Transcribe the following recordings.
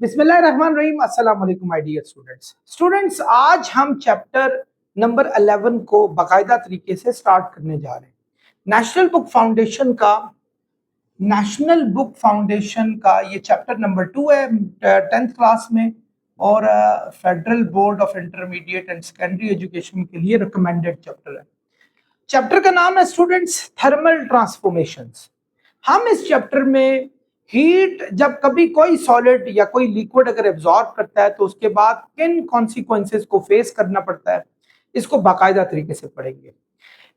बिस्मिल्लाहिर्रहमानिर्रहीम। अस्सलाम वालेकुम माय डियर स्टूडेंट्स, आज हम चैप्टर नंबर 11 को बाकायदा तरीके से स्टार्ट करने जा रहे हैं। नेशनल बुक फाउंडेशन का ये चैप्टर नंबर 2 है 10th क्लास में, और federal board of intermediate and secondary education के लिए रिकमेंडेड चैप्टर है। चैप्टर का नाम है स्टूडेंट्स थर्मल ट्रांसफॉर्मेशंस। हम इस चैप्टर में हीट, जब कभी कोई सॉलिड या कोई लिक्विड अगर एब्जॉर्ब करता है तो उसके बाद किन कॉन्सिक्वेंसेस को फेस करना पड़ता है, इसको बाकायदा तरीके से पढ़ेंगे।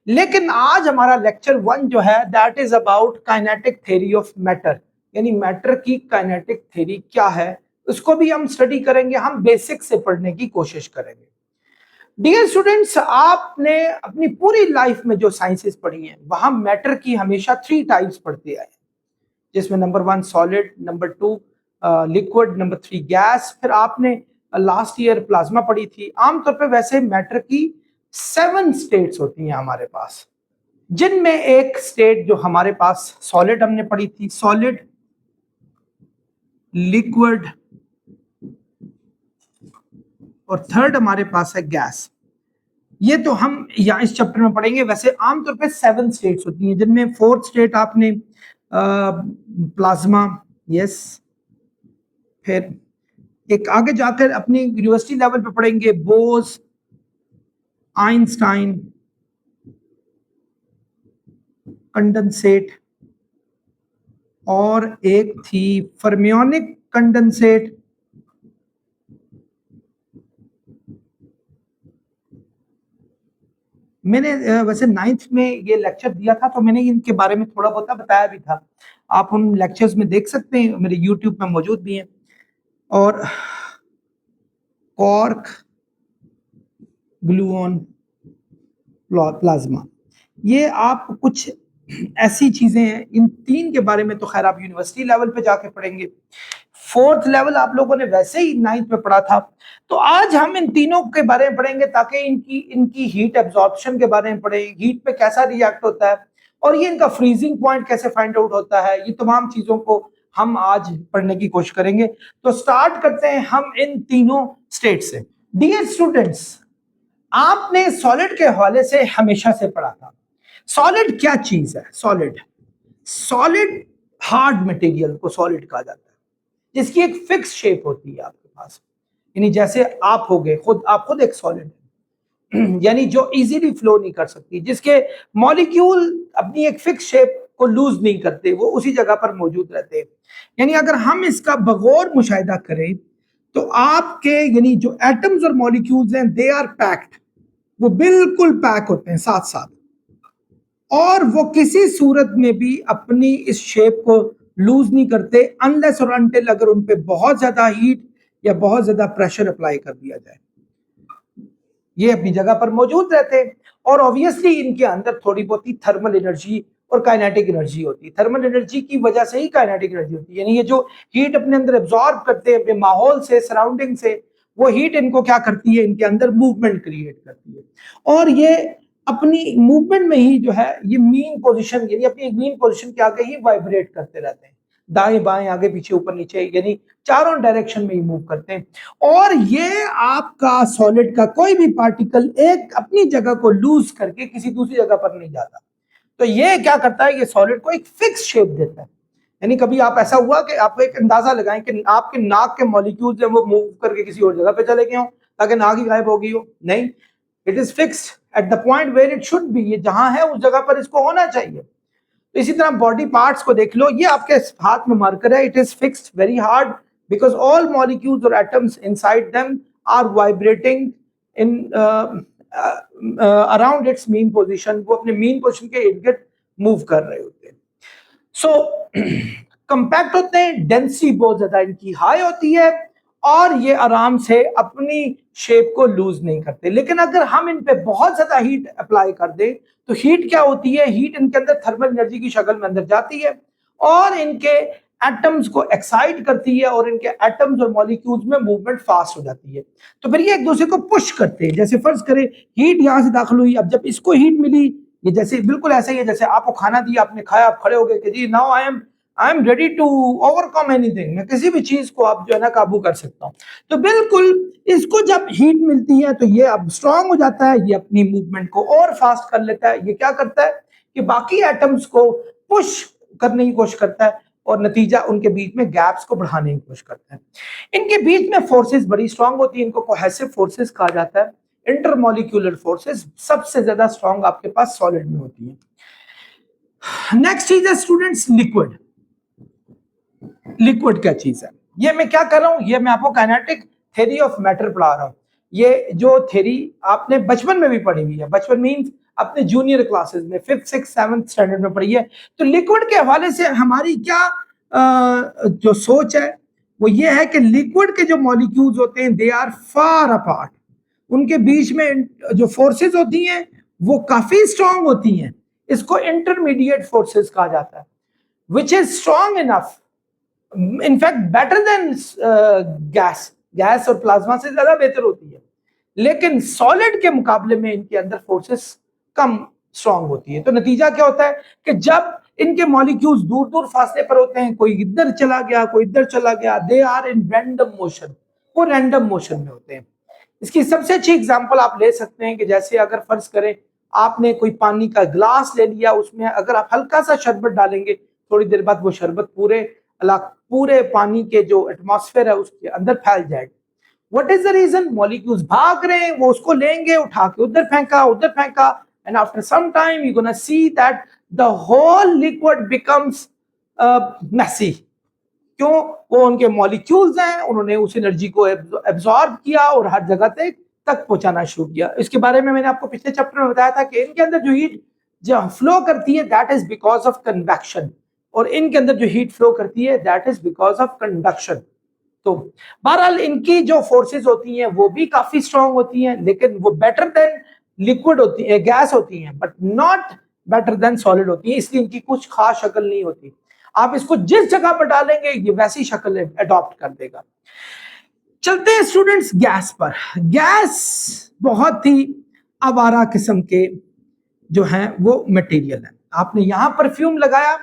लेकिन आज हमारा लेक्चर 1 जो है that is about kinetic theory of matter, यानी मैटर की काइनेटिक थ्योरी क्या है उसको भी हम स्टडी करेंगे। हम बेसिक से पढ़ने की कोशिश करेंगे। डियर स्टूडेंट्स, आपने अपनी पूरी लाइफ में जो साइंसेस पढ़ी हैं वहां मैटर की हमेशा 3 टाइप्स पढ़ते आए, जिसमें number 1 solid, number 2 liquid, number 3 gas, फिर आपने लास्ट ईयर प्लाज्मा पढ़ी थी। आमतौर पे वैसे मैटर की 7 स्टेट्स होती हैं हमारे पास, जिनमें एक स्टेट जो हमारे पास सॉलिड हमने पढ़ी थी, सॉलिड, लिक्विड और थर्ड हमारे पास है गैस। ये तो हम यहाँ इस चैप्टर में पढ़ेंगे। वैसे आमतौर पे 7 स्टेट्स होती हैं, जिनमें 4th स्टेट आपने प्लाज्मा, यस, फिर एक आगे जाकर अपनी यूनिवर्सिटी लेवल पे पढ़ेंगे बोस, आइंस्टाइन, कंडेंसेट, और एक थी फर्मियोनिक कंडेंसेट, मैंने वैसे 9th में ये लेक्चर दिया था तो मैंने इनके बारे में थोड़ा बहुत बताया भी था। आप उन लेक्चर्स में देख सकते हैं, मेरे YouTube में मौजूद भी हैं। और कॉर्क, ग्लूऑन, प्लाज्मा, ये आप कुछ ऐसी चीजें हैं। इन 3 के बारे में तो खैर आप यूनिवर्सिटी लेवल पे जाके पढ़ेंगे। 4th लेवल आप लोगों ने वैसे ही 9th में पढ़ा था। तो आज हम इन तीनों के बारे में पढ़ेंगे ताकि इनकी हीट एब्जॉर्प्शन के बारे में पढ़े, हीट पे कैसा रिएक्ट होता है और ये इनका फ्रीजिंग पॉइंट कैसे फाइंड आउट होता है। ये तमाम चीजों को हम आज पढ़ने की कोशिश करेंगे। तो स्टार्ट करते हैं हम इन तीनों स्टेट से। डियर स्टूडेंट्स, आपने सॉलिड के हवाले से हमेशा से पढ़ा था। सॉलिड क्या चीज है? सॉलिड हार्ड मटेरियल को सॉलिड कहा जाता है, जिसकी एक फिक्स शेप होती है आपके पास। यानी जैसे आप हो गए आप खुद एक सॉलिड है यानी जो इजीली फ्लो नहीं कर सकती, जिसके मॉलिक्यूल अपनी एक फिक्स शेप को लूज नहीं करते, वो उसी जगह पर मौजूद रहते हैं। यानी अगर हम इसका बगौर मुशाहिदा करें तो आपके यानी जो एटम्स और मॉलिक्यूल्स हैं दे आर पैक्ड, वो बिल्कुल पैक होते हैं साथ साथ, और वो किसी सूरत में भी अपनी इस शेप को लूज नहीं करते अनलेस और अनटिल अगर उन पे बहुत ज्यादा हीट या बहुत ज्यादा प्रेशर अप्लाई कर दिया जाए। ये अपनी जगह पर मौजूद रहते हैं और ऑब्वियसली इनके अंदर थोड़ी बहुत ही थर्मल एनर्जी और काइनेटिक एनर्जी होती है। थर्मल एनर्जी की वजह से ही काइनेटिक एनर्जी होती है, यानी ये जो हीट अपने अंदर एब्जॉर्ब करते हैं अपने माहौल से, सराउंडिंग से, वो हीट इनको क्या करती है, इनके अंदर मूवमेंट क्रिएट करती है। और ये अपनी मूवमेंट में ही जो है ये मीन पोजीशन, यानी अपनी मीन पोजीशन के आगे ही वाइब्रेट करते रहते हैं, दाएं बाएं आगे पीछे ऊपर नीचे, यानी चारों डायरेक्शन में ही मूव करते हैं। और ये आपका सॉलिड का कोई भी पार्टिकल एक अपनी जगह को लूज करके किसी दूसरी जगह पर नहीं जाता। तो ये क्या करता है, ये सॉलिड को एक फिक्स शेप देता है। यानी कभी आप ऐसा हुआ कि आप एक अंदाजा लगाएं कि आपके नाक के मॉलिक्यूल्स हैं वो मूव करके किसी और जगह पे चले गए हो ताकि नाक ही गायब हो गई हो? नहीं, it is fixed at the point where it should be. ये जहां है उस जगह पर इसको होना चाहिए। तो इसी तरह बॉडी पार्ट्स को देख लो, ये आपके हाथ में मार्कर है, it is fixed very hard because all molecules और atoms inside them are vibrating in around its mean position. वो अपने मीन पोजीशन के इर्द गिर्द मूव कर रहे होते हैं। सो कंपैक्ट होते हैं, डेंसिटी बहुत ज्यादा इनकी हाई होती है और ये आराम से अपनी शेप को लूज नहीं करते। लेकिन अगर हम इन पे बहुत ज्यादा हीट अप्लाई कर दें तो हीट क्या होती है, हीट इनके अंदर थर्मल एनर्जी की शक्ल में अंदर जाती है और इनके एटम्स को एक्साइट करती है और इनके एटम्स और मॉलिक्यूल्स में मूवमेंट फास्ट हो जाती है। तो फिर ये एक दूसरे को पुश करते हैं। जैसे फर्ज करें हीट यहां से दाखिल हुई, अब जब इसको हीट मिली, ये जैसे बिल्कुल ऐसा ही है जैसे आपको खाना दिया, आपने खाया, आप खड़े हो गए कि जी now I am I am ready to overcome anything, मैं किसी भी चीज को आप जो है ना काबू कर सकता हूँ। तो बिल्कुल इसको जब हीट मिलती है तो ये अब स्ट्रांग हो जाता है, ये अपनी मूवमेंट को और फास्ट कर लेता है। ये क्या करता है कि बाकी एटम्स को पुश करने की कोशिश करता है और नतीजा उनके बीच में गैप्स को बढ़ाने की कोशिश करता है। इनके बीच में फोर्सेस बड़ी स्ट्रांग होती है, इनको कोहेसिव फोर्सेस कहा जाता है। इंटरमॉलिक्यूलर फोर्सेस सबसे ज्यादा स्ट्रांग आपके पास सॉलिड में होती है। नेक्स्ट चीज है स्टूडेंट्स लिक्विड। लिक्विड क्या चीज है? ये मैं क्या कर रहा हूं, ये मैं आपको काइनेटिक थ्योरी ऑफ मैटर पढ़ा रहा हूं। ये जो थ्योरी आपने बचपन में भी पढ़ी हुई है, बचपन मींस अपने जूनियर क्लासेस में 5th 6th 7th स्टैंडर्ड में पढ़ी है। तो लिक्विड के हवाले से हमारी क्या जो सोच है वो ये है कि लिक्विड के जो मॉलिक्यूल्स होते हैं दे आर फार अपार्ट, उनके बीच में जो फोर्सेस होती हैं वो काफी स्ट्रांग होती हैं। इसको इंटरमीडिएट फोर्सेस कहा जाता है, which is strong enough, in fact better than gas. Gas और प्लाज्मा से ज्यादा बेहतर होती है, लेकिन सॉलिड के मुकाबले में इनके अंदर फोर्सेस कम स्ट्रांग होती है। तो नतीजा क्या होता है कि जब इनके मॉलिक्यूल्स दूर दूर फासले पर होते हैं, कोई इधर चला गया कोई इधर चला गया, they are in random motion, वो रैंडम मोशन में होते हैं। इसकी सबसे अच्छी एग्जांपल आप ले सकते हैं कि जैसे अगर फर्ज करें आपने कोई पानी का ग्लास ले लिया, उसमें अगर आप हल्का सा शरबत डालेंगे, थोड़ी देर बाद वो शरबत पूरे पानी के जो एटमॉस्फेयर है उसके अंदर फैल जाएगा। What is the reason? Molecules भाग रहे हैं, वो उसको लेंगे, उठा के उधर फेंका, and after some time you gonna see that the whole liquid becomes messy. क्यों? वो उनके मॉलिक्यूल्स हैं, उन्होंने उस एनर्जी को एब्जॉर्ब किया और हर जगह तक पहुंचाना शुरू किया। इसके बारे में मैंने आपको पिछले चैप्टर में बताया था कि इनके अंदर जो हीट जो फ्लो करती है that is because of convection, और इनके अंदर जो हीट फ्लो करती है that is because of conduction. तो बहरहाल इनकी जो फोर्सेस होती हैं वो भी काफी स्ट्रांग होती हैं, लेकिन वो बेटर देन लिक्विड होती है, गैस होती हैं, but not better than solid होती है। इसलिए इनकी कुछ खास शक्ल नहीं होती। आप इसको जिस जगह पर डालेंगे ये वैसी शक्ल अडॉप्ट कर देगा। चलते हैं स्टूडेंट्स गैस पर। गैस बहुत ही आवारा किस्म के जो हैं वो मटेरियल है। आपने यहां परफ्यूम लगाया,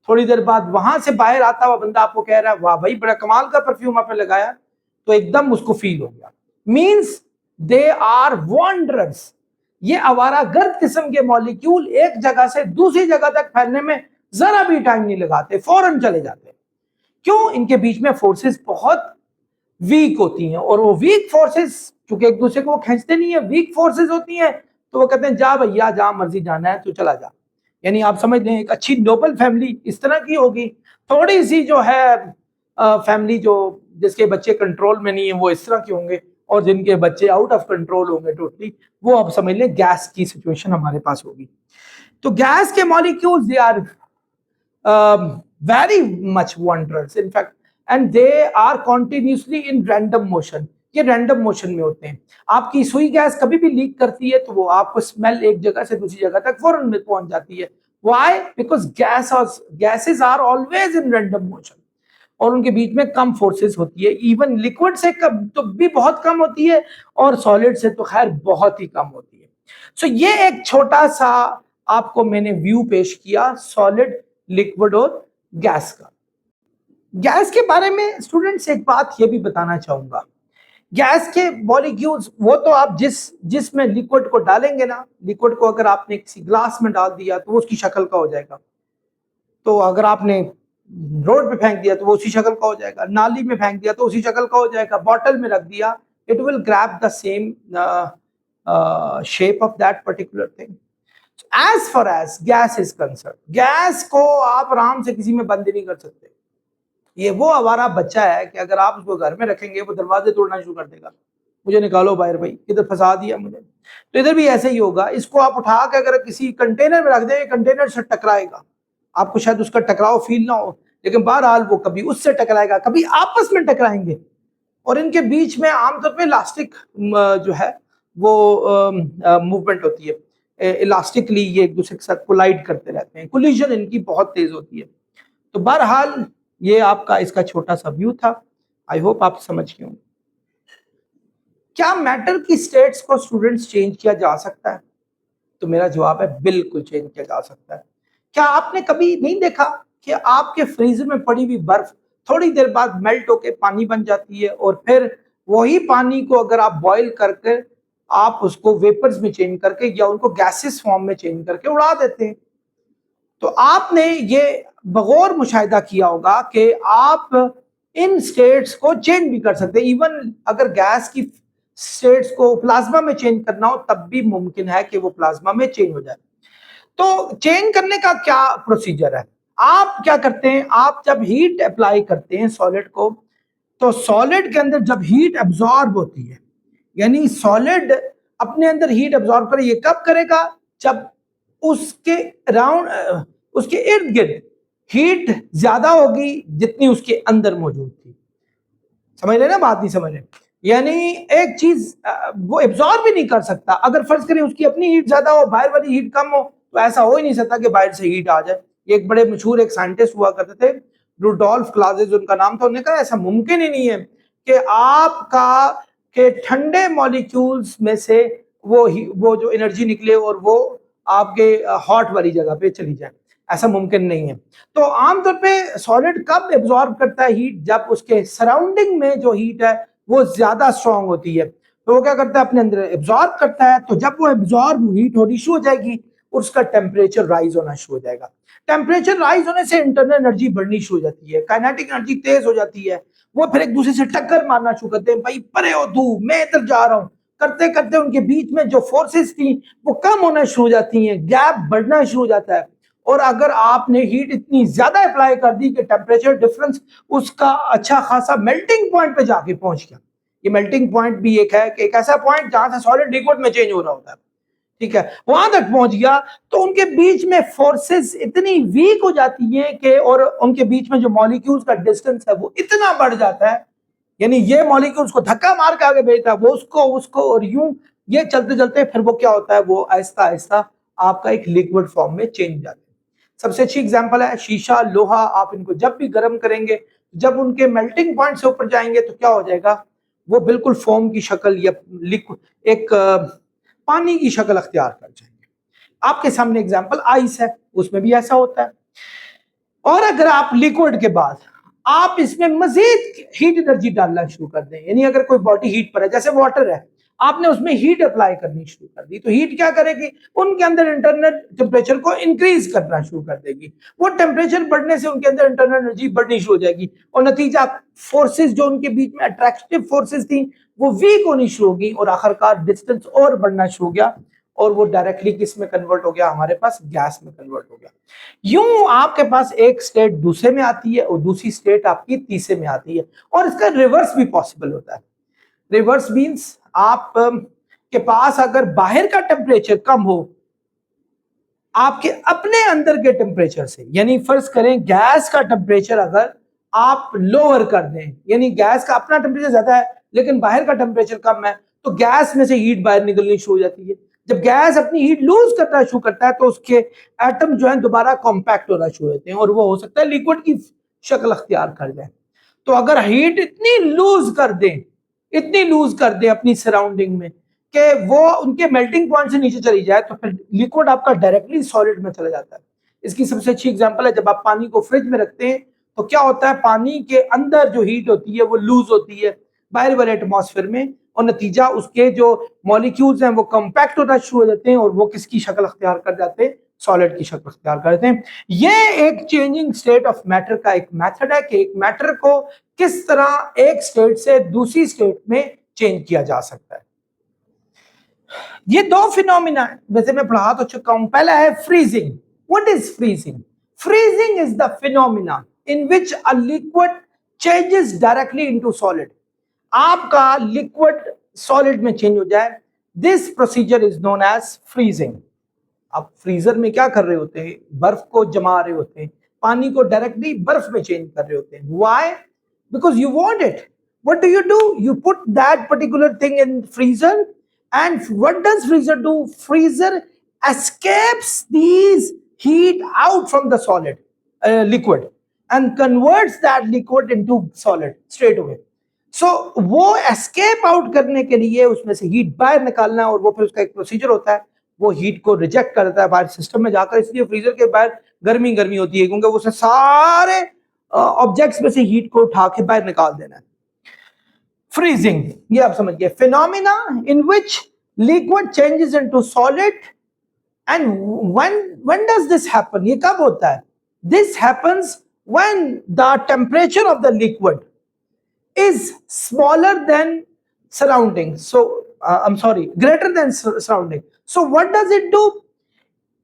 थोड़ी देर बाद वहां से बाहर आता हुआ बंदा आपको कह रहा है वाह भाई बड़ा कमाल का परफ्यूम आपने लगाया, तो एकदम उसको फील हो गया। Means they are wanderers. ये आवारागर्द किस्म के मॉलिक्यूल एक जगह से दूसरी जगह तक फैलने में जरा भी टाइम नहीं लगाते, फौरन चले जाते। क्यों? इनके बीच में फोर्सेस बहुत वीक होती हैं, और वो वीक फोर्सेस क्योंकि एक दूसरे को वो खींचते नहीं है, वीक फोर्सेस होती हैं, तो वो कहते हैं जा भैया जहां मर्जी जाना है तो चला जा। यानी आप समझ लें एक अच्छी नोबल फैमिली इस तरह की होगी, थोड़ी सी जो है फैमिली जो जिसके बच्चे कंट्रोल में नहीं है वो इस तरह के होंगे, और जिनके बच्चे आउट ऑफ कंट्रोल होंगे टोटली, वो आप समझ लें गैस की सिचुएशन हमारे पास होगी। तो गैस के molecules they are very much wondrous in fact and they are continuously in random motion। ये रैंडम मोशन में होते हैं। आपकी सुई गैस कभी भी लीक करती है तो वो आपको स्मेल एक जगह से दूसरी जगह तक फौरन में पहुंच जाती है। Why? Because gases are always in random motion, और उनके बीच में कम फोर्सेस होती है। इवन लिक्विड से कम तो भी बहुत कम होती है, और सॉलिड से तो खैर बहुत ही कम होती है। सो ये एक छोटा सा आपको मैंने व्यू पेश किया सॉलिड, लिक्विड और गैस का। गैस के बारे में स्टूडेंट्स एक बात ये भी बताना चाहूंगा, गैस के मॉलिक्यूल्स वो तो आप जिसमें लिक्विड को डालेंगे ना, लिक्विड को अगर आपने किसी ग्लास में डाल दिया तो वो उसकी शक्ल का हो जाएगा, तो अगर आपने रोड पे फेंक दिया तो वो उसी शक्ल का हो जाएगा, नाली में फेंक दिया तो उसी शक्ल का हो जाएगा, बॉटल में रख दिया it will grab the same shape of that particular thing. As far as gas is concerned, gas को आप आराम से किसी में बंद नहीं कर सकते। ये वो आवारा बच्चा है कि अगर आप उसको घर में रखेंगे वो दरवाजे तोड़ना शुरू कर देगा, मुझे निकालो बाहर भाई, इधर फंसा दिया मुझे। तो इधर भी ऐसे ही होगा, इसको आप उठा के अगर किसी कंटेनर में रख देंगे कंटेनर से टकराएगा, आपको शायद उसका टकराव फील ना हो, लेकिन बहरहाल वो कभी उससे टकराएगा कभी आपस में टकराएंगे, और इनके बीच में आमतौर पर इलास्टिक जो है वो मूवमेंट होती है, इलास्टिकली ये एक दूसरे के साथ कोलाइड करते रहते हैं, कोलिजन इनकी बहुत तेज होती है। तो बहरहाल ये आपका इसका छोटा सा व्यू था, आई होप आप समझ गए होंगे। क्या मैटर की स्टेट्स को स्टूडेंट्स चेंज किया जा सकता है? तो मेरा जवाब है बिल्कुल चेंज किया जा सकता है। क्या आपने कभी नहीं देखा कि आपके फ्रीजर में पड़ी हुई बर्फ थोड़ी देर बाद मेल्ट होकर पानी बन जाती है, और फिर वही पानी को अगर आप बॉईल करके आप उसको वेपर्स में चेंज करके या उनको गैसेस फॉर्म में चेंज करके उड़ा देते हैं। तो आपने ये बगौर मुशाहिदा किया होगा कि आप इन स्टेट्स को चेंज भी कर सकते हैं। इवन अगर गैस की स्टेट्स को प्लाज्मा में चेंज करना हो तब भी मुमकिन है कि वो प्लाज्मा में चेंज हो जाए। तो चेंज करने का क्या प्रोसीजर है? आप क्या करते हैं, आप जब हीट अप्लाई करते हैं सॉलिड को, तो सॉलिड के अंदर जब हीट एब्जॉर्ब होती है, यानी सॉलिड अपने अंदर हीट एब्जॉर्ब करे, ये कब करेगा? जब उसके राउंड उसके इर्द गिर्द हीट ज्यादा होगी जितनी उसके अंदर मौजूद थी। समझ रहे ना बात? नहीं समझ रहे? यानी एक चीज वो एब्जॉर्ब भी नहीं कर सकता। अगर फर्ज करें उसकी अपनी हीट ज्यादा हो, बाहर वाली हीट कम हो, तो ऐसा हो ही नहीं सकता कि बाहर से हीट आ जाए। एक बड़े मशहूर एक साइंटिस्ट हुआ करते थे, रुडोल्फ क्लाजेस उनका नाम था। उन्होंने कहा ऐसा मुमकिन ही नहीं है कि आपका के ठंडे मॉलिक्यूल्स में से वो जो एनर्जी निकले और वो आपके हॉट वाली जगह पे चली जाए। ऐसा मुमकिन नहीं है। तो आमतौर पे सॉलिड कब एब्जॉर्ब करता है हीट? जब उसके सराउंडिंग में जो हीट है वो ज्यादा स्ट्रांग होती है, तो वो क्या करता है, अपने अंदर एब्जॉर्ब करता है। तो जब वो एब्जॉर्ब हीट होनी शुरू हो जाएगी, उसका टेम्परेचर राइज होना शुरू हो जाएगा। टेम्परेचर राइज होने से इंटरनल एनर्जी बढ़नी शुरू हो जाती है, काइनेटिक एनर्जी तेज हो जाती है। वो फिर एक दूसरे से टक्कर मारना शुरू करते हैं, भाई परे हो तू, मैं इधर जा रहा हूँ। करते करते उनके बीच में जो फोर्सेस थी वो कम होना शुरू हो जाती हैं, गैप बढ़ना शुरू हो जाता है। और अगर आपने हीट इतनी ज्यादा अप्लाई कर दी कि टेम्परेचर डिफरेंस उसका अच्छा खासा मेल्टिंग पॉइंट पे जाके पहुंच गया। ये मेल्टिंग पॉइंट भी एक है कि एक ऐसा पॉइंट जहां से सॉलिड लिक्विड में चेंज हो रहा होता है, ठीक है, वहां तक पहुंच गया। तो उनके बीच में फोर्सेस इतनी वीक हो जाती हैं कि, और उनके बीच में जो मॉलिक्यूल्स का डिस्टेंस है वो इतना बढ़ जाता है, यानी ये मॉलिक्यूल्स को धक्का मार के आगे भेजता है, वो उसको उसको, और यूं ये चलते चलते फिर वो क्या होता है, वो आहिस्ता आहिस्ता आपका एक लिक्विड फॉर्म में चेंज हो जाता है। सबसे अच्छी एग्जांपल है शीशा, लोहा। आप इनको जब भी गर्म करेंगे, जब उनके मेल्टिंग पॉइंट से ऊपर जाएंगे तो क्या हो जाएगा, वो बिल्कुल फोम की शक्ल या लिक्विड एक पानी की शक्ल अख्तियार कर जाएंगे। आपके सामने एग्जांपल आइस है, उसमें भी ऐसा होता है। और अगर आप लिक्विड के बाद आप इसमें मजीद हीट एनर्जी डालना शुरू कर दें, यानी अगर कोई बॉडी हीट पर है, जैसे वाटर है, आपने उसमें हीट अप्लाई करनी शुरू कर दी, तो हीट क्या करेगी, उनके अंदर इंटरनल टेम्परेचर को इंक्रीज करना शुरू कर देगी। वो टेम्परेचर बढ़ने से उनके अंदर इंटरनल एनर्जी बढ़नी शुरू हो जाएगी, और नतीजा फोर्सेस जो उनके बीच में अट्रैक्टिव फोर्सेस थी वो वीक होनी शुरू होगी, और आखिरकार डिस्टेंस और बढ़ना शुरू हो गया, और वो डायरेक्टली किस में कन्वर्ट हो गया, हमारे पास गैस में कन्वर्ट हो गया। यूं आपके पास एक स्टेट दूसरे में आती है और दूसरी स्टेट आपकी तीसरे में आती है, और इसका रिवर्स भी पॉसिबल होता है। रिवर्स मींस आप के पास अगर बाहर का टेम्परेचर कम हो आपके अपने अंदर के टेम्परेचर से, यानी फर्ज करें गैस का टेम्परेचर अगर आप लोअर कर दें, यानी गैस का अपना टेम्परेचर ज्यादा है लेकिन बाहर का टेम्परेचर कम है, तो गैस में से हीट बाहर निकलनी शुरू हो जाती है। जब गैस अपनी हीट लूज करना शुरू करता है तो उसके एटम जो है दोबारा कॉम्पैक्ट होना शुरू होते हैं, और वो हो सकता है लिक्विड की शक्ल अख्तियार कर जाए। तो अगर हीट इतनी लूज कर दें अपनी सराउंडिंग में कि वो उनके मेल्टिंग पॉइंट से नीचे चली जाए, तो फिर लिक्विड आपका डायरेक्टली सॉलिड में चला जाता है। इसकी सबसे अच्छी एग्जांपल है, जब आप पानी को फ्रिज में रखते हैं तो क्या होता है, पानी के अंदर जो हीट होती है वो लूज होती है बाहर वाले एटमॉस्फेयर में, और नतीजा उसके जो मॉलिक्यूल्स हैं वो कॉम्पैक्ट होना शुरू हो जाते हैं, और वो किसकी शक्ल अख्तियार कर जाते हैं, सॉलिड की शक्ल अख्तियार करते हैं। ये एक चेंजिंग स्टेट ऑफ मैटर का एक मेथड है कि एक मैटर को किस तरह एक स्टेट से दूसरी स्टेट में चेंज किया जा सकता है। ये दो फिनोमिना है, वैसे मैं पढ़ा तो चुका हूं। पहला है freezing. What is freezing? Freezing is the phenomena in which a liquid changes directly into solid. आपका लिक्विड सॉलिड में चेंज हो जाए, this procedure is known as freezing. आप फ्रीजर में क्या कर रहे होते हैं, बर्फ को जमा रहे होते हैं, पानी को डायरेक्टली बर्फ में चेंज कर रहे होते हैं। Why? Because you want it. What do? You put that particular thing in freezer, and what does freezer do? Freezer escapes these heat out from the solid liquid and converts that liquid into solid straight away. So वो escape out करने के लिए उसमें से heat बाहर निकालना, और वो फिर उसका एक प्रोसीजर होता है, वो हीट को रिजेक्ट करता है बाहर सिस्टम में जाकर, इसलिए फ्रीजर के बाहर गर्मी गर्मी होती है, क्योंकि उसे सारे ऑब्जेक्ट्स में से हीट को उठा के बाहर निकाल देना है। फ्रीजिंग, ये आप समझ गए, phenomena in which liquid changes into solid, and when does this happen, ये कब होता है? This happens when the temperature of the liquid is smaller than surrounding, so I'm sorry, greater than surrounding. So what does it do?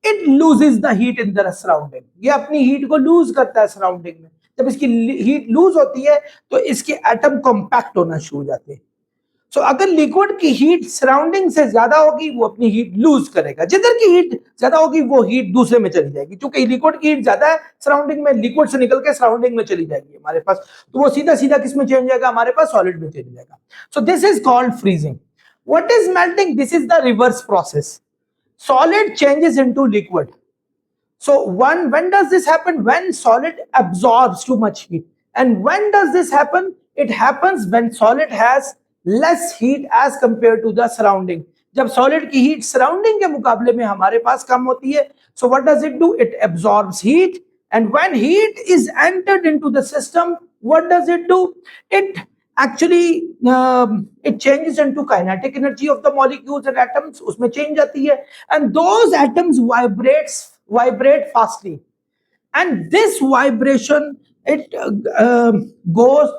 It loses the heat in the surrounding. ये अपनी heat को loose करता है surrounding में। जब इसकी heat loose होती है तो इसके एटम कॉम्पैक्ट होना शुरू हो जाते हैं। सो अगर लिक्विड की हीट सराउंडिंग से ज्यादा होगी, वो अपनी हीट लूज करेगा। जिधर की हीट ज्यादा होगी वो हीट दूसरे में चली जाएगी, क्योंकि लिक्विड की हीट ज्यादा है सराउंडिंग में, लिक्विड से निकल के सराउंडिंग में चली जाएगी हमारे पास, तो वो सीधा सीधा किस में चेंज जाएगा? हमारे पास सॉलिड में चली जाएगा। So this is called freezing. What is melting? This is the reverse process. Solid changes into liquid. So when does this happen? When solid absorbs too much heat. And when does this happen? It happens when solid has less heat as compared to the surrounding. जब solid की heat surrounding के मुकाबले में हमारे पास कम होती है, so what does it do? It absorbs heat, and when heat is entered into the system, what does it do? It actually it changes into kinetic energy of the molecules and atoms, उसमें change आती है, and those atoms vibrate fastly, and this vibration it goes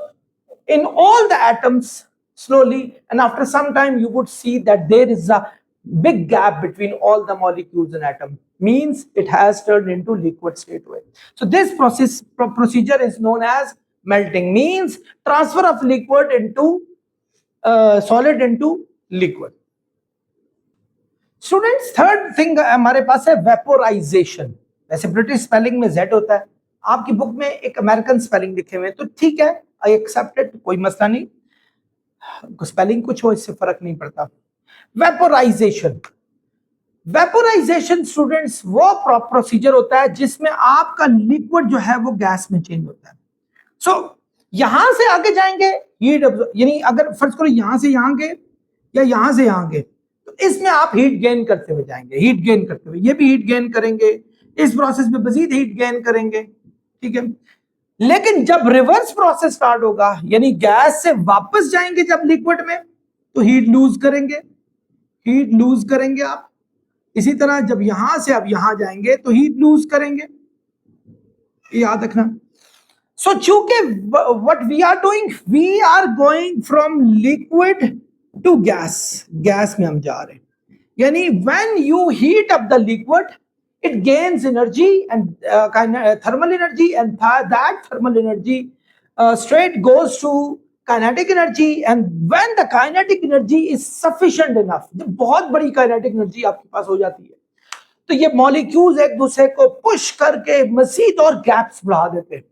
in all the atoms slowly, and after some time you would see that there is a big gap between all the molecules and atom, means it has turned into liquid state way. So this procedure is known as melting, means transfer of liquid into solid into liquid. Students, third thing हमारे पास है vaporisation. वैसे British spelling में Z होता है, आपकी book में एक American spelling लिखे हुए, तो ठीक है, आई एक्सेप्ट इट, कोई मसला नहीं, स्पेलिंग कुछ हो इससे फर्क नहीं पड़ता। वेपोराइजेशन, वेपोराइजेशन स्टूडेंट्स वो प्रोसीजर होता है जिसमें आपका लिक्विड जो है वो गैस में चेंज होता है। सो यहां से आगे जाएंगे हीट, यानी अगर फर्ज करो यहां से यहां गए या यहां से यहां गए, तो इसमें आप हीट गेन करते हुए जाएंगे, हीट गेन करते हुए, ये भी हीट गेन करेंगे, इस प्रोसेस में मजीद हीट गेन करेंगे, ठीक है। लेकिन जब रिवर्स प्रोसेस स्टार्ट होगा, यानी गैस से वापस जाएंगे जब लिक्विड में, तो हीट लूज करेंगे, हीट लूज करेंगे आप। इसी तरह जब यहां से आप यहां जाएंगे तो हीट लूज करेंगे, याद रखना। सो चूंकि what we are doing, we are going from liquid to gas, gas में हम जा रहे हैं, यानी when you heat up the liquid it gains energy and thermal energy, and that thermal energy straight goes to kinetic energy, and when the kinetic energy is sufficient enough, जब बहुत बड़ी kinetic energy आपके पास हो जाती है, तो ये molecules एक दूसरे को पुश करके मजीद और गैप्स बढ़ा देते हैं,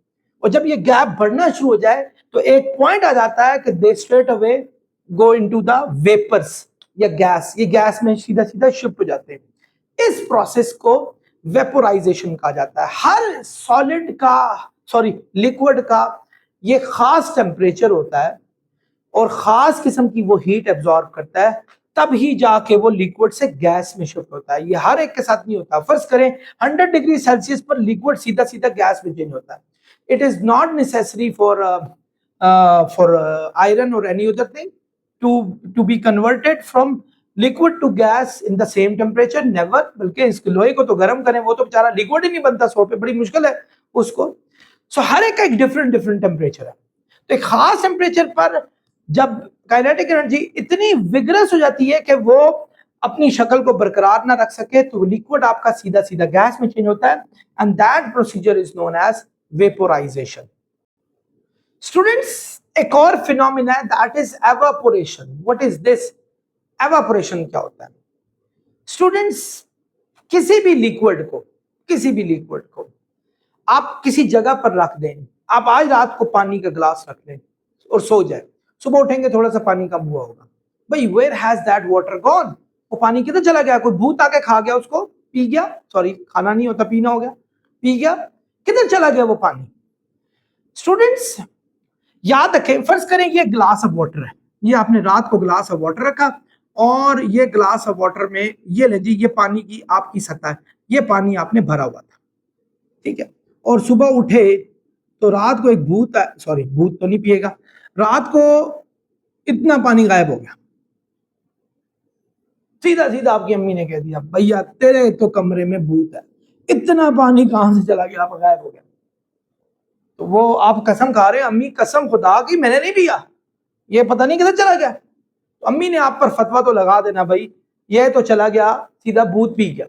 और जब ये गैप बढ़ना शुरू हो जाए तो एक पॉइंट आ जाता है कि they straight away go into the vapours या गैस, ये गैस में सीधा सीधा शिफ्ट हो जाते हैं। इस प्रोसेस को वेपोराइजेशन कहा जाता है। हर सॉलिड का, सॉरी लिक्विड का ये खास टेम्परेचर होता है और खास किस्म की वो हीट एब्जॉर्ब करता है, तब ही जाके वो लिक्विड से गैस में शिफ्ट होता है। ये हर एक के साथ नहीं होता। फर्ज करें 100 डिग्री सेल्सियस पर लिक्विड सीधा सीधा गैस में चेंज होता है। It is not necessary for iron और any other thing to be converted from liquid to gas in the same temperature, never। बल्कि इस लोहे को तो गर्म करें, वो तो बेचारा लिक्विड ही नहीं बनता 100 पे, बड़ी मुश्किल है उसको। सो हर एक का एक डिफरेंट टेम्परेचर है। तो एक खास टेम्परेचर पर जब काइनेटिक एनर्जी इतनी विगरस हो जाती है कि वो अपनी शक्ल को बरकरार ना रख सके, तो लिक्विड आपका सीधा सीधा गैस में चेंज होता है, and that procedure is known as vaporisation. Students, एक और फिनोमिना है, that is evaporation. What is this? Evaporation क्या होता है? स्टूडेंट्स, किसी भी लिक्विड को आप किसी जगह पर रख दें, आप आज रात को पानी का ग्लास रख लें और सो जाए, सुबह उठेंगे थोड़ा सा पानी कम हुआ होगा, भाई where has that water gone? वो पानी किधर चला गया? कोई भूत आके खा गया उसको, पी गया, सॉरी खाना नहीं होता, पीना हो गया, पी गया, किधर चला गया वो पानी? स्टूडेंट्स याद रखें, फर्ज करें ये ग्लास ऑफ वाटर है, ये आपने रात को ग्लास ऑफ वाटर रखा, और ये ग्लास ऑफ वाटर में ये ले जी, ये पानी की आपकी सतह है, ये पानी आपने भरा हुआ था, ठीक है। और सुबह उठे तो रात को एक भूत, सॉरी भूत तो नहीं पिएगा, रात को इतना पानी गायब हो गया। सीधा सीधा आपकी अम्मी ने कह दिया भैया तेरे तो कमरे में भूत है, इतना पानी कहां से चला गया, गायब हो गया। तो वो आप कसम खा रहे हैं, अम्मी कसम खुदा की मैंने नहीं पिया, ये पता नहीं किधर चला गया। तो अम्मी ने आप पर फतवा तो लगा देना भाई ये तो चला गया सीधा भूत पी गया,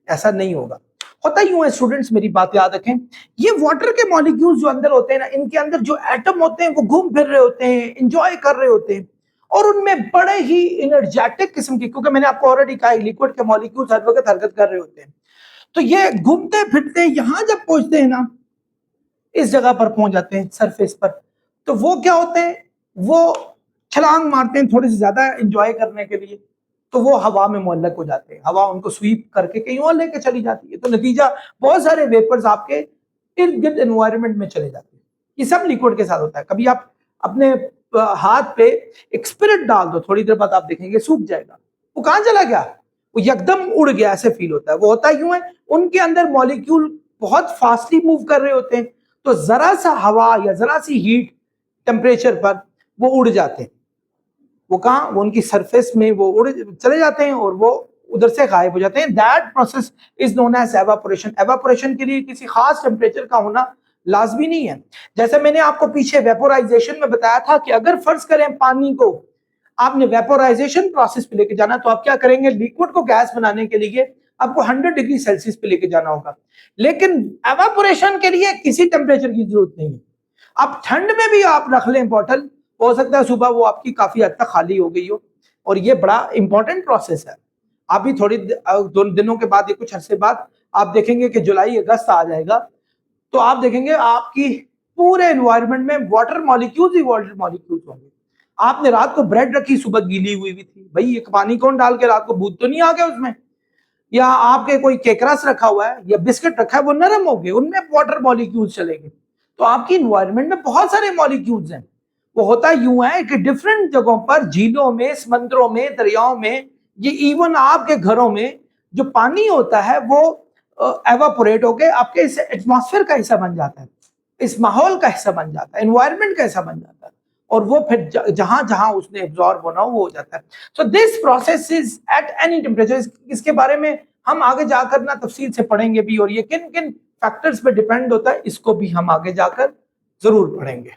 ऐसा नहीं होगा। होता यूं है स्टूडेंट्स, मेरी बात याद रखें, ये वाटर के मॉलिक्यूल्स जो अंदर होते हैं ना, इनके अंदर जो एटम होते हैं वो घूम फिर रहे होते हैं, इंजॉय कर रहे होते हैं, और उनमें बड़े ही एनर्जेटिक किस्म की, क्योंकि मैंने आपको ऑलरेडी कहा लिक्विड के मॉलिक्यूल्स हर वक्त हरकत कर रहे होते हैं। तो ये घूमते फिरते यहां जब पहुंचते हैं ना, इस जगह पर पहुंच जाते हैं सरफेस पर, तो वो क्या होते हैं, वो छलांग मारते हैं थोड़ी सी ज्यादा एंजॉय करने के लिए, तो वो हवा में मुअल्लक हो जाते हैं, हवा उनको स्वीप करके कहीं और लेके चली जाती है, तो नतीजा बहुत सारे वेपर्स आपके इर्द गिर्द एनवायरनमेंट में चले जाते हैं। ये सब लिक्विड के साथ होता है। कभी आप अपने हाथ पे एक स्पिरिट डाल दो, थोड़ी देर बाद आप देखेंगे सूख जाएगा, वो कहां चला गया, वो एकदम उड़ गया, ऐसे फील होता है। वो होता क्यों है, उनके अंदर मॉलिक्यूल बहुत फास्टली मूव कर रहे होते हैं, तो जरा सा हवा या जरा सी हीट टेम्परेचर पर वो उड़ जाते हैं। वो कहां, वो उनकी सरफेस में वो उड़ चले जाते हैं और वो उधर से गायब हो जाते हैं। That process is known as evaporation. Evaporation के लिए किसी खास टेम्परेचर का होना लाजमी नहीं है। जैसे मैंने आपको पीछे वेपोराइजेशन में बताया था कि अगर फर्ज करें पानी को आपने वेपोराइजेशन प्रोसेस पे लेके जाना, तो आप क्या करेंगे, लिक्विड को गैस बनाने के लिए आपको 100 डिग्री सेल्सियस पे लेके जाना होगा। लेकिन एवापोरेशन के लिए किसी टेम्परेचर की जरूरत नहीं है। आप ठंड में भी आप रख लें बॉटल, हो सकता है सुबह वो आपकी काफी हद तक खाली हो गई हो, और ये बड़ा इंपॉर्टेंट प्रोसेस है। आप भी थोड़ी दो दिनों के बाद या कुछ अरसे बाद आप देखेंगे कि जुलाई अगस्त आ जाएगा, तो आप देखेंगे आपकी पूरे एनवायरनमेंट में वाटर मॉलिक्यूल्स ही वाटर मॉलिक्यूल्स होंगे। आपने रात को ब्रेड रखी, सुबह गीली हुई भी थी, भाई ये पानी कौन डाल के, रात को भूत तो नहीं आ गया उसमें। या आपके कोई केकरस रखा हुआ है या बिस्किट रखा है, वो नरम हो गए, उनमें वाटर मॉलिक्यूल्स चलेंगे। तो आपकी इन्वायरमेंट में बहुत सारे मॉलिक्यूल्स हैं। वो होता यूं है कि डिफरेंट जगहों पर, झीलों में, समंदरों में, दरियाओं में, ये इवन आपके घरों में जो पानी होता है वो एवापोरेट होके आपके इस एटमॉस्फेयर का हिस्सा बन जाता है, इस माहौल का हिस्सा बन जाता है, एनवायरनमेंट का हिस्सा बन जाता है, और वो फिर जहां जहां उसने एब्जॉर्ब होना वो हो जाता है। So this process is at any temperature. इसके बारे में हम आगे जाकर ना तफसील से पढ़ेंगे भी, और ये किन किन फैक्टर्स पे डिपेंड होता है इसको भी हम आगे जाकर जरूर पढ़ेंगे।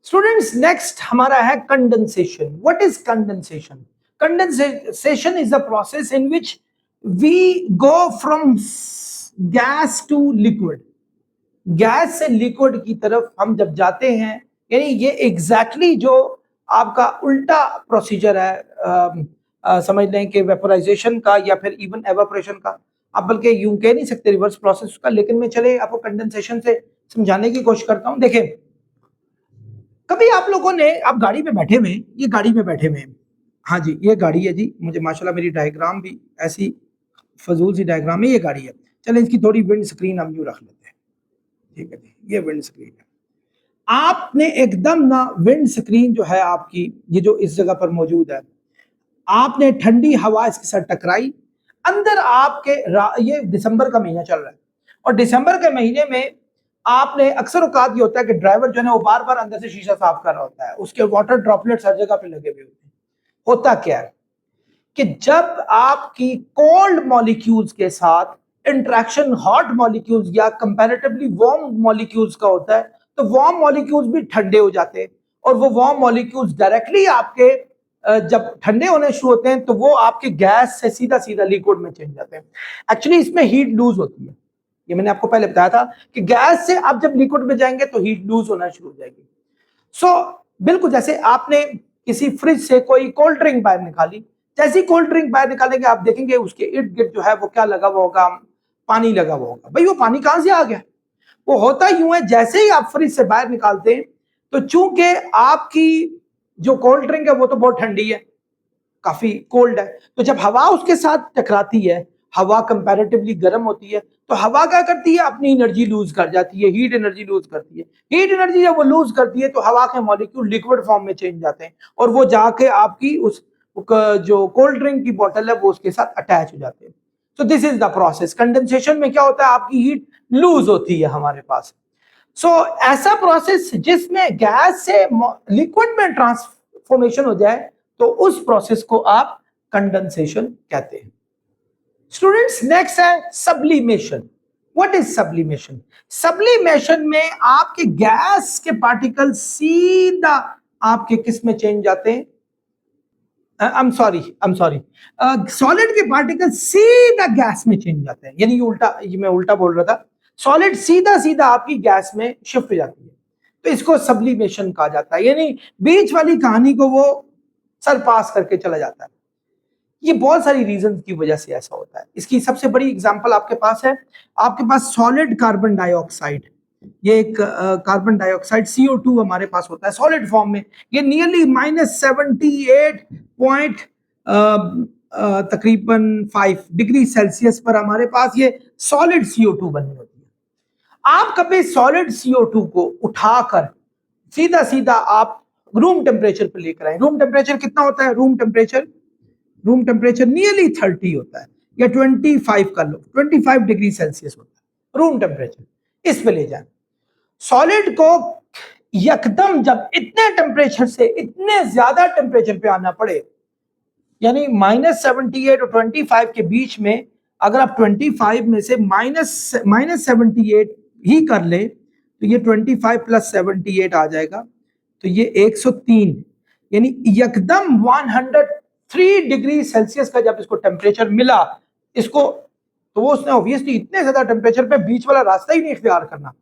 स्टूडेंट्स नेक्स्ट हमारा है condensation. What is condensation? Condensation is a process in which we go from gas to liquid. Gas से लिक्विड की तरफ हम जब जाते हैं, यानी ये एग्जैक्टली जो आपका उल्टा प्रोसीजर है, समझ लें कि वेपोराइजेशन का या फिर इवन एवापोरेशन का। आप बल्कि यूं कह नहीं सकते रिवर्स प्रोसेस का, लेकिन मैं चले आपको कंडेंसेशन से समझाने की कोशिश करता हूं। देखें, कभी आप लोगों ने, आप गाड़ी में बैठे हुए, ये गाड़ी में बैठे हुए हैं, हाँ जी ये गाड़ी है जी, मुझे माशाल्लाह मेरी डायग्राम भी ऐसी फजूल सी डायग्राम है, ये गाड़ी है। चले इसकी थोड़ी विंड स्क्रीन हम यूं रख लेते हैं, ठीक है जी, ये विंड स्क्रीन है। आपने एकदम ना विंड स्क्रीन जो है आपकी, ये जो इस जगह पर मौजूद है, आपने ठंडी हवा इसके साथ टकराई, अंदर आपके ये दिसंबर का महीना चल रहा है, और दिसंबर के महीने में आपने अक्सर औकात ये होता है कि ड्राइवर जो है वो बार बार अंदर से शीशा साफ कर रहा होता है, उसके वाटर ड्रॉपलेट्स हर जगह पे लगे हुए होते हैं। होता क्या है कि जब आपकी कोल्ड मॉलिक्यूल्स के साथ इंटरेक्शन हॉट मॉलिक्यूल्स या कंपैरेटिवली वार्म मॉलिक्यूल्स का होता है, तो वार्म मॉलिक्यूल्स भी ठंडे हो जाते हैं, और वो वार्म मॉलिक्यूल्स डायरेक्टली आपके जब ठंडे होने शुरू होते हैं तो वो आपके गैस से सीधा सीधा लिक्विड में चेंज जाते हैं। एक्चुअली इसमें हीट लूज होती है, ये मैंने आपको पहले बताया था कि गैस से आप जब लिक्विड में जाएंगे तो हीट लूज होना शुरू हो जाएगी। सो बिल्कुल जैसे आपने किसी फ्रिज से कोई कोल्ड ड्रिंक बाहर निकाली, जैसी कोल्ड ड्रिंक बाहर निकालेंगे आप देखेंगे उसके इर्द गिर्द जो है वो क्या लगा हुआ होगा, पानी लगा हुआ होगा। भाई वो पानी कहां से आ गया? वो होता यूं है, जैसे ही आप फ्रिज से बाहर निकालते हैं तो चूंकि आपकी जो कोल्ड ड्रिंक है वो तो बहुत ठंडी है, काफी कोल्ड है, तो जब हवा उसके साथ टकराती है, हवा कंपैरेटिवली गर्म होती है, तो हवा क्या करती है, अपनी एनर्जी लूज कर जाती है, हीट एनर्जी लूज करती है। हीट एनर्जी जब वो लूज करती है तो हवा के मॉलिक्यूल लिक्विड फॉर्म में चेंज जाते हैं, और वो जाके आपकी उस जो कोल्ड ड्रिंक की बोतल है वो उसके साथ अटैच हो जाते हैं। So this is the process. Condensation में क्या होता है, आपकी हीट लूज होती है हमारे पास। सो ऐसा प्रोसेस जिसमें गैस से लिक्विड में ट्रांसफॉर्मेशन हो जाए, तो उस प्रोसेस को आप कंडेंसेशन कहते हैं। स्टूडेंट्स, नेक्स्ट है sublimation. What is sublimation? Sublimation में आपके गैस के पार्टिकल सीधा आपके किस में चेंज जाते हैं? आई एम सॉरी, सॉलिड के पार्टिकल सीधा गैस में चेंज जाते हैं। यानी ये मैं उल्टा बोल रहा था। सॉलिड सीधा सीधा आपकी गैस में शिफ्ट हो जाती है, तो इसको सब्लिमेशन कहा जाता है। यानी बीच वाली कहानी को वो सर पास करके चला जाता है। ये बहुत सारी रीजन की वजह से ऐसा होता है। इसकी सबसे बड़ी एग्जांपल आपके पास है, आपके पास सॉलिड कार्बन डाइऑक्साइड। ये एक कार्बन डाइऑक्साइड CO2 हमारे पास होता है सॉलिड फॉर्म में। ये नियरली -78 पॉइंट तकरीबन 5 डिग्री सेल्सियस पर हमारे पास ये सॉलिड CO2 बनी होती है। आप कभी सॉलिड CO2 को उठाकर सीधा सीधा आप रूम टेम्परेचर पर लेकर आए। रूम टेम्परेचर कितना होता है? रूम टेम्परेचर नियरली 30 होता है, या 25 कर लो, 25 डिग्री सेल्सियस होता है रूम टेम्परेचर। इस पे ले जाए सॉलिड को, यकदम जब इतने टेम्परेचर से इतने ज्यादा टेम्परेचर पे आना पड़े, यानी -78 और 25 के बीच में, अगर आप 25 में से -78 ही कर ले, तो ये 25 + 78 आ जाएगा, तो ये 103, यानी यकदम 103 डिग्री सेल्सियस का जब इसको टेम्परेचर मिला इसको, तो वो उसने ऑब्वियसली इतने ज्यादा टेम्परेचर पे बीच वाला रास्ता ही नहीं इख्तियार करना,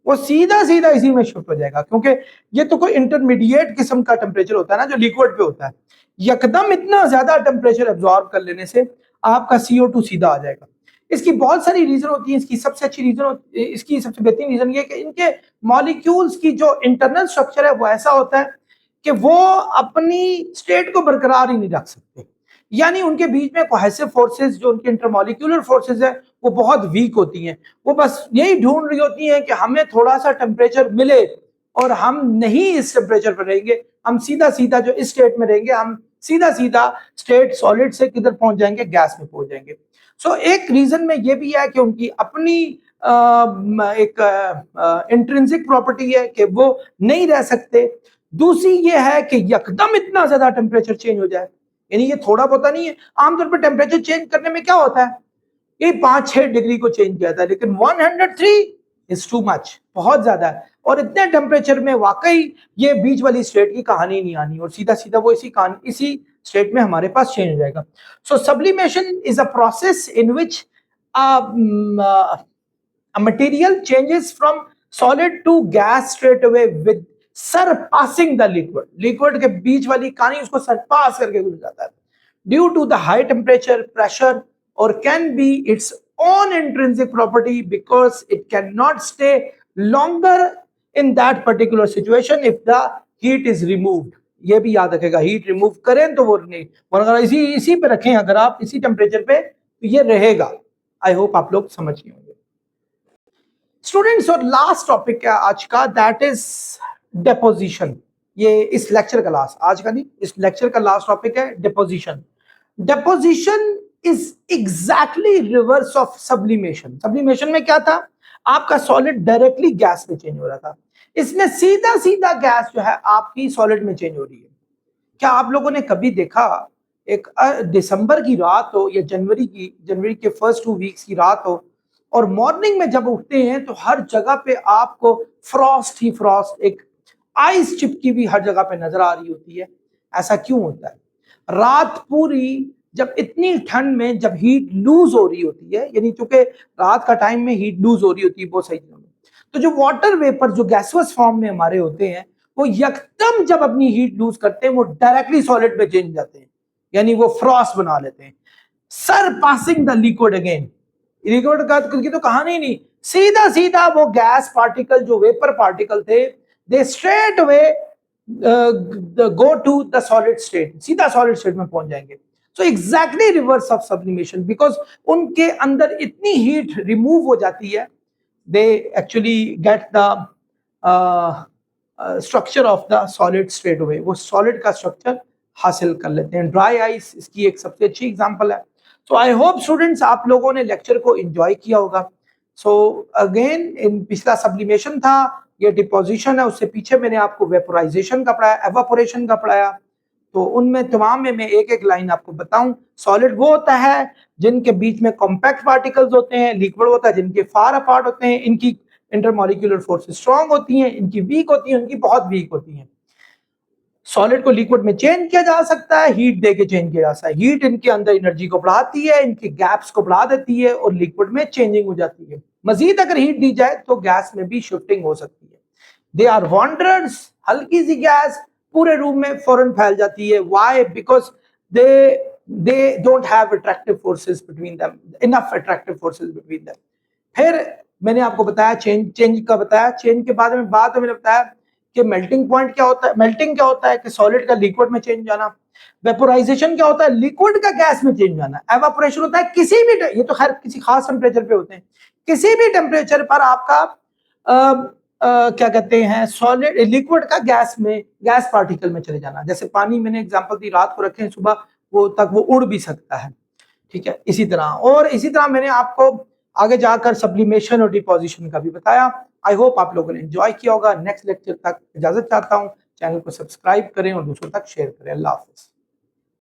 वो सीधा सीधा इसी में शिफ्ट हो जाएगा। क्योंकि ये तो कोई इंटरमीडिएट किस्म का टेम्परेचर होता है ना, जो लिक्विड पे होता है। यकदम इतना ज्यादा टेम्परेचर एब्जॉर्ब कर लेने से आपका CO2 सीधा आ जाएगा। इसकी बहुत सारी रीजन होती है। इसकी सबसे अच्छी रीजन, इसकी सबसे बेहतरीन रीजन ये कि इनके मॉलिक्यूल्स की जो इंटरनल स्ट्रक्चर है वो ऐसा होता है कि वो अपनी स्टेट को बरकरार ही नहीं रख सकते। यानी उनके बीच में कोहेसिव फोर्सेस, जो उनके इंटरमॉलिक्यूलर फोर्सेस है, वो बहुत वीक होती हैं। वो बस यही ढूंढ रही होती हैं कि हमें थोड़ा सा टेम्परेचर मिले और हम नहीं इस टेम्परेचर पर रहेंगे, हम सीधा सीधा जो इस स्टेट में रहेंगे, हम सीधा सीधा स्टेट सॉलिड से किधर पहुंच जाएंगे? गैस में पहुंच जाएंगे। सो एक रीजन में ये भी है कि उनकी अपनी एक इंट्रिंसिक प्रॉपर्टी है कि वो नहीं रह सकते। दूसरी ये है कि यकदम इतना ज्यादा टेम्परेचर चेंज हो जाए, यानी ये थोड़ा बहुत नहीं है। आमतौर पर टेम्परेचर चेंज करने में क्या होता है, ये 5-6 डिग्री को चेंज किया था, लेकिन 103 इज टू मच, बहुत ज्यादा है। और इतने टेम्परेचर में वाकई ये बीच वाली स्टेट की कहानी नहीं आनी, और सीधा सीधा वो इसी स्टेट में हमारे पास चेंज हो जाएगा। So sublimation is a process in which a material changes from solid to gas straight away with surpassing the liquid के बीच वाली कहानी उसको सरपास करके गुजर जाता है due to the high temperature, pressure, or can be its own intrinsic property because it cannot stay longer in that particular situation if the heat is removed. ये भी याद रखेगा, हीट रिमूव करें तो वो नहीं, और अगर इसी पे रखें, अगर आप इसी टेम्परेचर पे, तो ये रहेगा। आई होप आप लोग समझ गए होंगे स्टूडेंट्स। और लास्ट टॉपिक है आज का, दैट इज डेपोजिशन। ये इस लेक्चर का लास्ट, आज का नहीं, इस लेक्चर का लास्ट टॉपिक है deposition. Deposition is exactly reverse of sublimation. Sublimation में क्या था, आपका सॉलिड डायरेक्टली गैस में चेंज हो रहा था, इसमें सीधा सीधा गैस जो है आपकी सॉलिड में चेंज हो रही है। क्या आप लोगों ने कभी देखा, एक दिसंबर की रात हो या जनवरी के फर्स्ट 2 वीक्स की रात हो, और मॉर्निंग में जब उठते हैं तो हर जगह पे आपको फ्रॉस्ट ही फ्रॉस्ट, एक आइस चिपकी भी हर जगह पे नजर आ रही होती है? ऐसा क्यों होता है? रात पूरी जब इतनी ठंड में जब हीट लूज हो रही होती है, यानी चूंकि रात का टाइम में हीट लूज हो रही होती है बहुत सही दिनों में, तो जो वाटर वेपर जो गैसवस फॉर्म में हमारे होते हैं, वो यकदम जब अपनी हीट लूज करते हैं वो डायरेक्टली सॉलिड में चेंज जाते हैं, यानी वो फ्रॉस्ट बना लेते हैं, sir passing the liquid again. Liquid का की तो कहानी नहीं, सीधा सीधा वो गैस पार्टिकल जो वेपर पार्टिकल थे, they straight away go to the solid state, सीधा सॉलिड स्टेट में पहुंच जाएंगे। So exactly reverse of sublimation, because उनके अंदर इतनी हीट रिमूव हो जाती है, they actually get the structure of the solid straight away, वो सॉलिड का स्ट्रक्चर हासिल कर लेते हैं। ड्राई आइस इसकी एक सबसे अच्छी एग्जांपल है। तो आई होप स्टूडेंट्स आप लोगों ने लेक्चर को एंजॉय किया होगा। सो अगेन इन पिछला सब्लिमेशन था, ये डिपोजिशन है, उससे पीछे मैंने आपको वेपोराइजेशन का पढ़ाया, एवापोरेशन का पढ़ाया। तो उनमें तमाम में मैं एक एक लाइन आपको बताऊं। सॉलिड वो होता है जिनके बीच में कॉम्पैक्ट पार्टिकल्स होते हैं, लिक्विड होता है जिनके फार अपार्ट होते हैं, इनकी इंटरमॉलिक्यूलर फोर्सेस स्ट्रांग होती हैं, इनकी वीक होती हैं, उनकी बहुत वीक होती हैं। सॉलिड को लिक्विड में चेंज किया जा सकता है, हीट दे के चेंज किया जा सकता है। हीट इनके अंदर एनर्जी को बढ़ाती है, इनके गैप्स को बढ़ा देती है और लिक्विड में चेंजिंग हो जाती है। मजीद अगर हीट दी जाए तो गैस में भी शिफ्टिंग हो सकती है। दे आर वॉन्डरर्स, हल्की सी गैस पूरे रूम में फौरन फैल जाती है। Why? Because they don't have attractive forces between them, enough attractive forces between them. फिर मैंने आपको बताया चेंज का बताया। चेंज के बारे में बात मैंने बताया कि मेल्टिंग पॉइंट क्या होता है। मेल्टिंग क्या होता है कि सॉलिड का लिक्विड में चेंज जाना। वेपोराइजेशन क्या होता है? लिक्विड का गैस में चेंज जाना। एवापोरेशन होता है किसी भी, ये तो हर किसी खास टेम्परेचर पे होते हैं, किसी भी टेम्परेचर पर आपका क्या कहते हैं, सॉलिड लिक्विड का गैस में, गैस पार्टिकल में चले जाना। जैसे पानी मैंने एग्जांपल दी, रात को रखें सुबह वो तक वो उड़ भी सकता है, ठीक है, इसी तरह। और इसी तरह मैंने आपको आगे जाकर सब्लिमेशन और डिपोजिशन का भी बताया। आई होप आप लोगों ने एंजॉय किया होगा। नेक्स्ट लेक्चर तक इजाजत चाहता हूँ। चैनल को सब्सक्राइब करें और दूसरों तक शेयर करें। अल्लाह हाफिज।